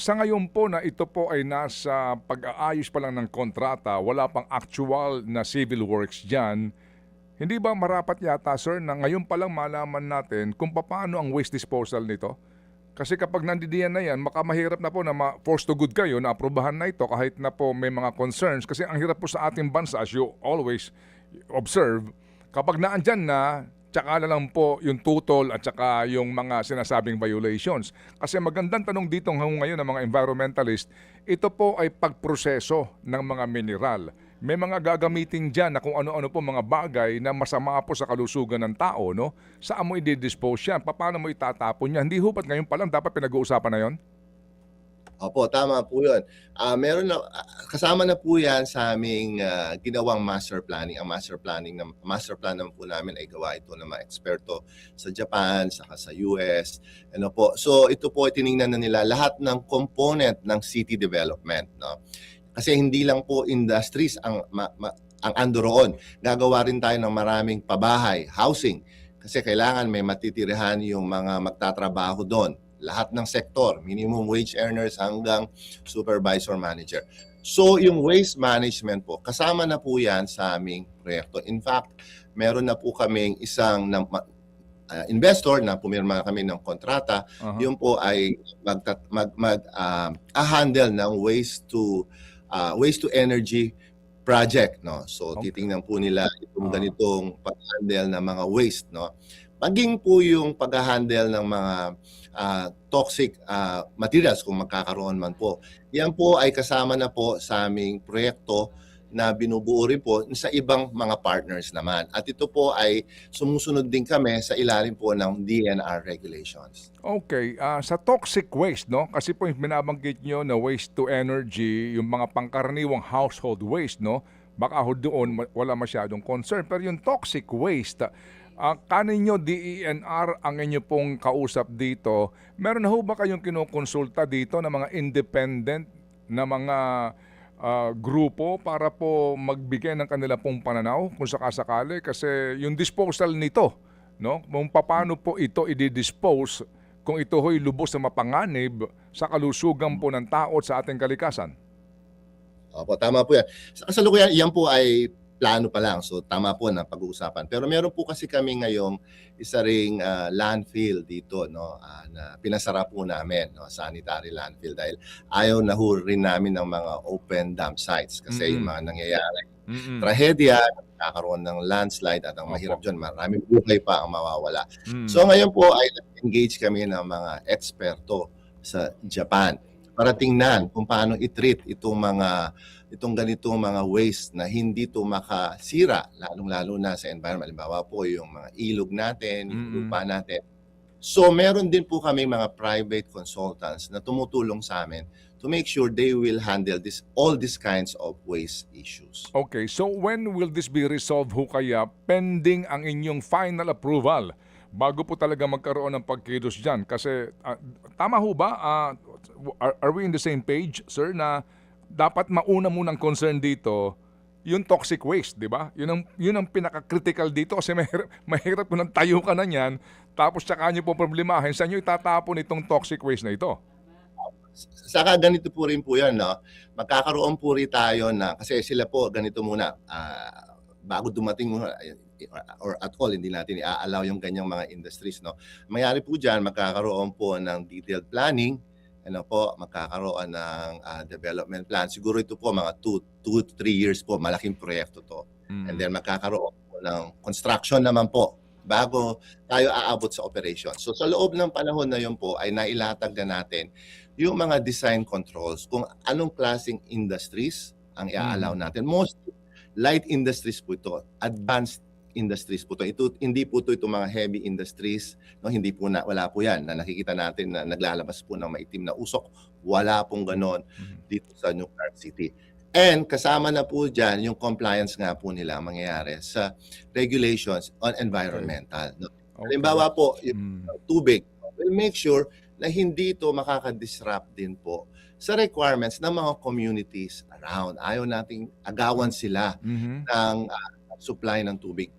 Sa ngayon po na ito po ay nasa pag-aayos pa lang ng kontrata, wala pang actual na civil works diyan, hindi ba marapat yata sir na ngayon pa lang malaman natin kung papaano ang waste disposal nito? Kasi kapag nandidiyan na yan, baka mahirap na po na force to good kayo na aprubahan na ito kahit na po may mga concerns. Kasi ang hirap po sa ating bansa, as you always observe, kapag naandyan na, tsaka na lang po yung tutol at tsaka yung mga sinasabing violations. Kasi magandang tanong dito ngayon ng mga environmentalist, ito po ay pagproseso ng mga mineral. May mga gagamitin dyan na kung ano-ano po mga bagay na masama po sa kalusugan ng tao, no? Saan mo i-dispose yan? Paano mo itatapon yan? Hindi hupat ngayon pa lang dapat pinag-uusapan na yon? Opo, tama po 'yun. Meron na kasama na po 'yan sa aming, ginawang master planning. Ang master plan naman po namin ay gawa ito ng mga eksperto sa Japan, saka sa US, ano po. So ito po ay tiningnan na nila lahat ng component ng city development, 'no. Kasi hindi lang po industries ang andoroon. Gagawa rin tayo ng maraming pabahay, housing, kasi kailangan may matitirahan yung mga magtatrabaho do'n. Lahat ng sektor, minimum wage earners hanggang supervisor manager. So yung waste management po, kasama na po yan sa aming proyekto. In fact, meron na po kaming isang investor na pumirma kami ng kontrata. Aha. Yun po ay handle ng waste to energy project, no. So Okay. titingnan po nila itong Ah. ganitong pag-handle ng mga waste, no. Maging po yung pag-ha-handle ng mga toxic materials kung magkakaroon man po. Yan po ay kasama na po sa aming proyekto na binubuo rin po sa ibang mga partners naman. At ito po ay sumusunod din kami sa ilalim po ng DNR regulations. Okay, sa toxic waste 'no, kasi po yung binabanggit niyo na waste to energy, yung mga pangkaraniwang household waste 'no, baka ho doon wala masyadong concern. Pero yung toxic waste, kaninyo DENR ang inyo pong kausap dito, meron na ho ba kayong kinukonsulta dito ng mga independent na mga, grupo para po magbigay ng kanila pong pananaw kung sakasakali? Kasi yung disposal nito 'no, kung papaano po ito i-dispose kung ito ho'y lubos na mapanganib sa kalusugan po ng tao at sa ating kalikasan. Opo, tama po yan. Sa kasalukuyan, yan po ay plano pa lang. So tama po na pag-uusapan. Pero meron po kasi kami ngayong isa ring landfill dito, no, na pinasara po namin, no, sanitary landfill, dahil ayaw na ho rin namin ng mga open dump sites kasi yung Mm, mga nangyayari mm. trahedya, nagkakaroon ng landslide, at ang mahirap Opo. diyan, maraming buhay pa ang mawawala. So Mm. ngayon po ay engage kami ng mga eksperto sa Japan para tingnan kung paano i-treat itong ganitong mga waste na hindi ito makasira, lalong-lalo na sa environment. Halimbawa po yung mga ilog natin, yung Mm. lupa natin. So meron din po kami mga private consultants na tumutulong sa amin to make sure they will handle all these kinds of waste issues. Okay, so when will this be resolved ho kaya pending ang inyong final approval bago po talaga magkaroon ng pagkilos diyan? Kasi, tama ho ba, are we in the same page, sir, na dapat mauna munang concern dito yung toxic waste, 'di ba? Yun ang pinaka-critical dito kasi mahirap mahirap kung nagtayo ka na niyan tapos tsaka niyo poproblemahin saan niyo itatapon itong toxic waste na ito? Saka ganito po rin po 'yan, 'no, magkakaroon po rin tayo na, kasi sila po ganito muna, bago dumating muna or at all hindi natin i-a-allow yung ganyang mga industries, 'no. Mangyari po diyan, magkakaroon po ng detailed planning, ano po, magkakaroon ng development plan. Siguro ito po mga 2 to 3 years po, malaking proyekto 'to. And Mm. then magkakaroon po ng construction naman po bago tayo aabot sa operation. So sa loob ng panahon na 'yon po ay nailatag na natin yung mga design controls kung anong klaseng industries ang i-a-allow Mhm. natin. Mostly light industries po ito, advanced industries po 'to. Hindi po itong mga heavy industries, 'no, hindi po wala po 'yan na nakikita natin na naglalabas po ng maitim na usok. Wala pong gano'n Mhm. dito sa New Clark City. And kasama na po diyan yung compliance nga po nila mangyayari sa regulations on Okey, environmental, 'no. okey. Halimbawa po, yung Hmm. tubig, we'll make sure na hindi ito makaka-disrupt din po sa requirements ng mga communities around. Ayaw nating agawan sila Mhm. ng supply ng tubig.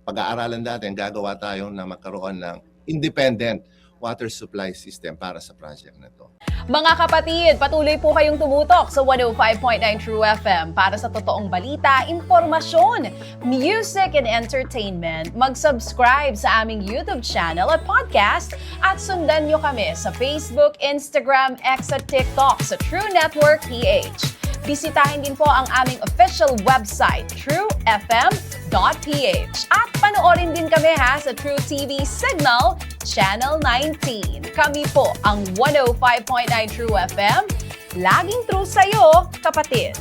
Pag-aaralan natin, gagawa tayo na magkaroon ng independent water supply system para sa project na to. Mga kapatid, patuloy po kayong tumutok sa 105.9 True FM para sa totoong balita, impormasyon, music and entertainment. Mag-subscribe sa aming YouTube channel at podcast at sundan nyo kami sa Facebook, Instagram, X at TikTok sa True Network PH. Bisitahin din po ang aming official website, truefm.ph. At panoorin din kami sa True TV Signal, Channel 19. Kami po ang 105.9 True FM. Laging true sa'yo, kapatid.